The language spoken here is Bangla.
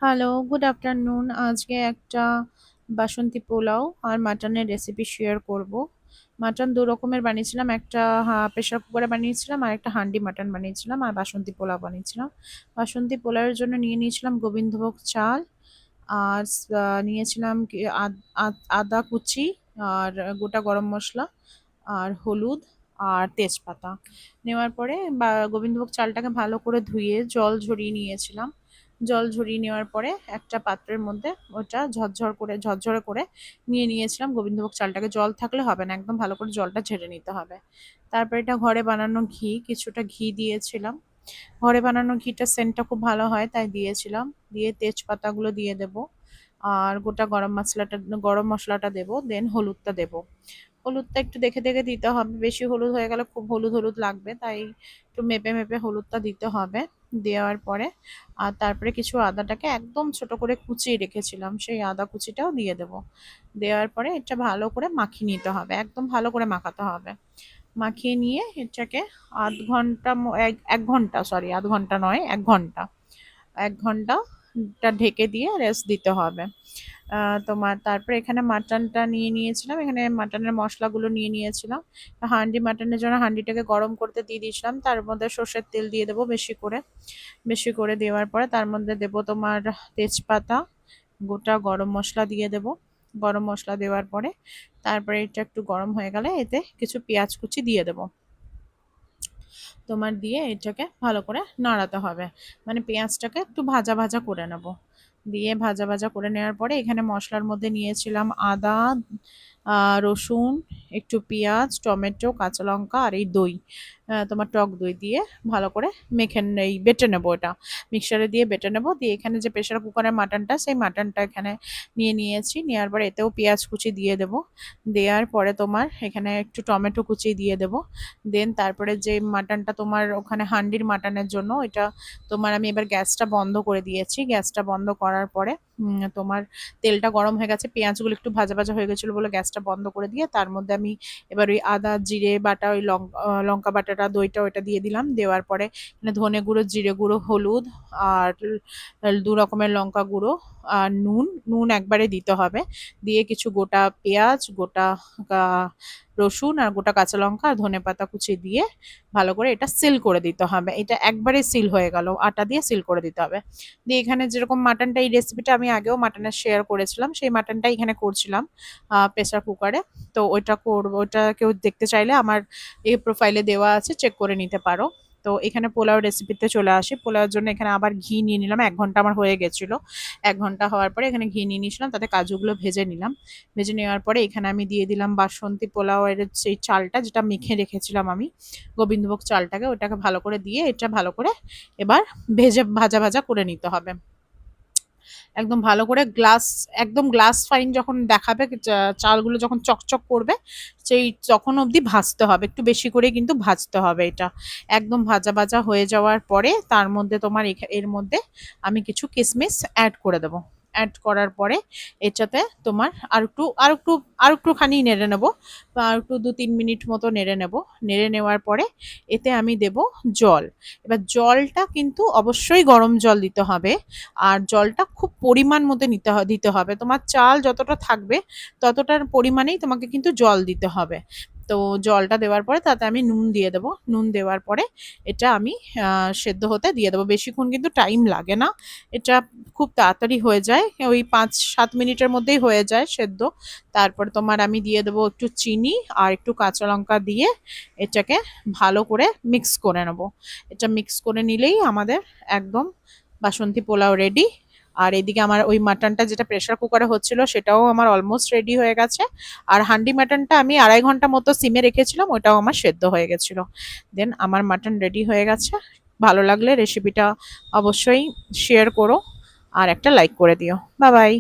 Hello, good afternoon. আজকে একটা বাসন্তী পোলাও আর মাটনের রেসিপি শেয়ার করব। মাটন ২ রকমের বানিয়েছিলাম। একটা প্রেসার কুকারে বানিয়েছিলাম, আর একটা হান্ডি মাটন বানিয়েছিলাম, আর বাসন্তী পোলাও বানিয়েছিলাম। বাসন্তী পোলাওয়ের জন্য নিয়েছিলাম গোবিন্দভোগ চাল, আর নিয়েছিলাম আদা কুচি, আর গোটা গরম মসলা, আর হলুদ, আর তেজপাতা। নেওয়ার পরে গোবিন্দভোগ চালটাকে ভালো করে ধুয়ে জল ঝরিয়ে নিয়েছিলাম। জল ঝরিয়ে নেওয়ার পরে একটা পাত্রের মধ্যে ওটা ঝরঝরে করে নিয়েছিলাম। গোবিন্দভোগ চালটাকে জল থাকলে হবে না, একদম ভালো করে জলটা ঝেড়ে নিতে হবে। তারপর এটা ঘরে বানানো ঘি, কিছুটা ঘি দিয়েছিলাম। ঘরে বানানো ঘিটা সেন্টটা খুব ভালো হয় তাই দিয়েছিলাম। দিয়ে তেজপাতাগুলো দিয়ে দেব, আর গোটা গরম মশলাটা দেব, দেন হলুদটা দেব। হলুদটা একটু দেখে দেখে দিতে হবে, বেশি হলুদ হয়ে গেলে খুব হলুদ হলুদ লাগবে, তাই একটু মেপে মেপে হলুদটা দিতে হবে। দেওয়ার পরে আর তারপরে কিছু আদাটাকে একদম ছোট করে কুচিয়ে রেখেছিলাম, সেই আদা কুচিটাও দিয়ে দেব। দেওয়ার পরে এটা ভালো করে মাখিয়ে নিতে হবে, একদম ভালো করে মাখাতে হবে। মাখিয়ে নিয়ে এটাকে আধ ঘন্টা এক ঘন্টা, সরি আধ ঘন্টা নয়, ১ ঘন্টা, ১ ঘন্টা ঢেকে দিয়ে রেস্ট দিতে হবে। তোমার তারপরে এখানে মাটনটা নিয়েছিলাম, এখানে মাটনের মশলাগুলো নিয়েছিলাম। হান্ডি মাটনের জন্য হান্ডিটাকে গরম করতে দিয়ে দিয়েছিলাম, তার মধ্যে সর্ষের তেল দিয়ে দেবো বেশি করে। বেশি করে দেওয়ার পরে তার মধ্যে দেবো তোমার তেজপাতা, গোটা গরম মশলা দিয়ে দেবো। গরম মশলা দেওয়ার পরে তারপরে এটা একটু গরম হয়ে গেলে এতে কিছু পেঁয়াজ কুচি দিয়ে দেবো। তোমার দিয়ে এটাকে ভালো করে নাড়াতে হবে, মানে পেঁয়াজটাকে একটু ভাজা ভাজা করে নেব। দিয়ে ভাজা ভাজা করে নেওয়ার পরে এখানে মশলার মধ্যে নিয়েছিলাম আদা, রসুন, একটু পেঁয়াজ, টমেটো, কাঁচা লঙ্কা, আর এই দই, তোমার টক দই দিয়ে ভালো করে এই বেটে নেবো। এটা মিক্সারে দিয়ে বেটে নেবো। দিয়ে এখানে যে প্রেশার কুকারের মাটনটা, সেই মাটনটা এখানে নিয়েছি। নেওয়ার পরে এতেও পেঁয়াজ কুচি দিয়ে দেবো। দেওয়ার পরে তোমার এখানে একটু টমেটো কুচি দিয়ে দেবো। দেন তারপরে যে মাটনটা তোমার ওখানে হান্ডির মাটনের জন্য, এটা তোমার আমি এবার গ্যাসটা বন্ধ করে দিয়েছি। গ্যাসটা বন্ধ করার পরে তোমার তেলটা গরম হয়ে গেছে, পেঁয়াজগুলো একটু ভাজা ভাজা হয়ে গেছিলো বলে গ্যাসটা বন্ধ করে দিয়ে তার মধ্যে আমি এবার ওই আদা জিরে বাটা, ওই লঙ্কা বাটাটা, দইটা ওইটা দিয়ে দিলাম। দেওয়ার পরে এখানে ধনে গুঁড়ো, জিরে গুঁড়ো, হলুদ, আর ২ রকমের লঙ্কা গুঁড়ো, আর নুন একবারে দিতে হবে। দিয়ে কিছু গোটা পেঁয়াজ, গোটা রসুন, আর গোটা কাঁচা লঙ্কা, আর ধনেপাতা কুচি দিয়ে ভালো করে এটা সিল করে দিতে হবে। এটা একবারে সিল হয়ে গেল, আটা দিয়ে সিল করে দিতে হবে। দিয়ে এখানে যেরকম মাটনটা, এই রেসিপিটা আমি আগেও মাটনের শেয়ার করেছিলাম, সেই মাটনটা এখানে করছিলাম প্রেসার কুকারে। তো ওইটা করবো, ওইটা কেউ দেখতে চাইলে আমার এই প্রোফাইলে দেওয়া আছে, চেক করে নিতে পারো। তো এখানে পোলাও রেসিপিতে চলে আসি। পোলাওর জন্য এখানে আবার ঘি নিয়ে নিলাম, ১ ঘন্টা আমার হয়ে গেছিলো। ১ ঘন্টা হওয়ার পরে এখানে ঘি নিয়ে নিয়েছিলাম, তাতে কাজুগুলো ভেজে নিলাম। ভেজে নেওয়ার পরে এখানে আমি দিয়ে দিলাম বাসন্তী পোলাওয়ের সেই চালটা, যেটা মেখে রেখেছিলাম আমি, গোবিন্দভোগ চালটাকে, ওটাকে ভালো করে দিয়ে এটা ভালো করে এবার ভাজা ভাজা করে নিতে হবে। একদম ভালো করে একদম গ্লাস ফাইন যখন দেখাবে, চালগুলো যখন চকচক করবে, সেই তখন অবধি ভাজতে হবে, একটু বেশি করে কিন্তু ভাজতে হবে এটা। একদম ভাজা ভাজা হয়ে যাওয়ার পরে তার মধ্যে তোমার এর মধ্যে আমি কিছু কিশমিশ অ্যাড করে দেবো। অ্যাড করার পরে এটাতে তোমার আর একটুখানি নেড়ে নেবো, বা আর একটু ২-৩ মিনিট মতো নেড়ে নেবো। নেড়ে নেওয়ার পরে এতে আমি দেব জল। এবার জলটা কিন্তু অবশ্যই গরম জল দিতে হবে, আর জলটা খুব পরিমাণ মতো দিতে হবে। তোমার চাল যতটা থাকবে ততটার পরিমাণেই তোমাকে কিন্তু জল দিতে হবে। তো জলটা দেওয়ার পরে তাতে আমি নুন দিয়ে দেবো। নুন দেওয়ার পরে এটা আমি সেদ্ধ হতে দিয়ে দেবো। বেশিক্ষণ কিন্তু টাইম লাগে না, এটা খুব তাড়াতাড়ি হয়ে যায়, ওই ৫-৭ মিনিটের মধ্যেই হয়ে যায় সেদ্ধ। তারপর তোমার আমি দিয়ে দেবো একটু চিনি আর একটু কাঁচা লঙ্কা দিয়ে এটাকে ভালো করে মিক্স করে নেবো। এটা মিক্স করে নিলেই আমাদের একদম বাসন্তী পোলাও রেডি। আর এদিকে আমার ওই মাটনটা যেটা প্রেসার কুকারে হচ্ছিল সেটাও আমার অলমোস্ট রেডি হয়ে গেছে। আর হান্ডি মাটনটা আমি ২.৫ ঘন্টা মতো সিমে রেখেছিলাম, ওটাও আমার সেদ্ধ হয়ে গেছিলো। দেন আমার মাটন রেডি হয়ে গেছে। ভালো লাগলে রেসিপিটা অবশ্যই শেয়ার করো, আর একটা লাইক করে দিও। Bye bye.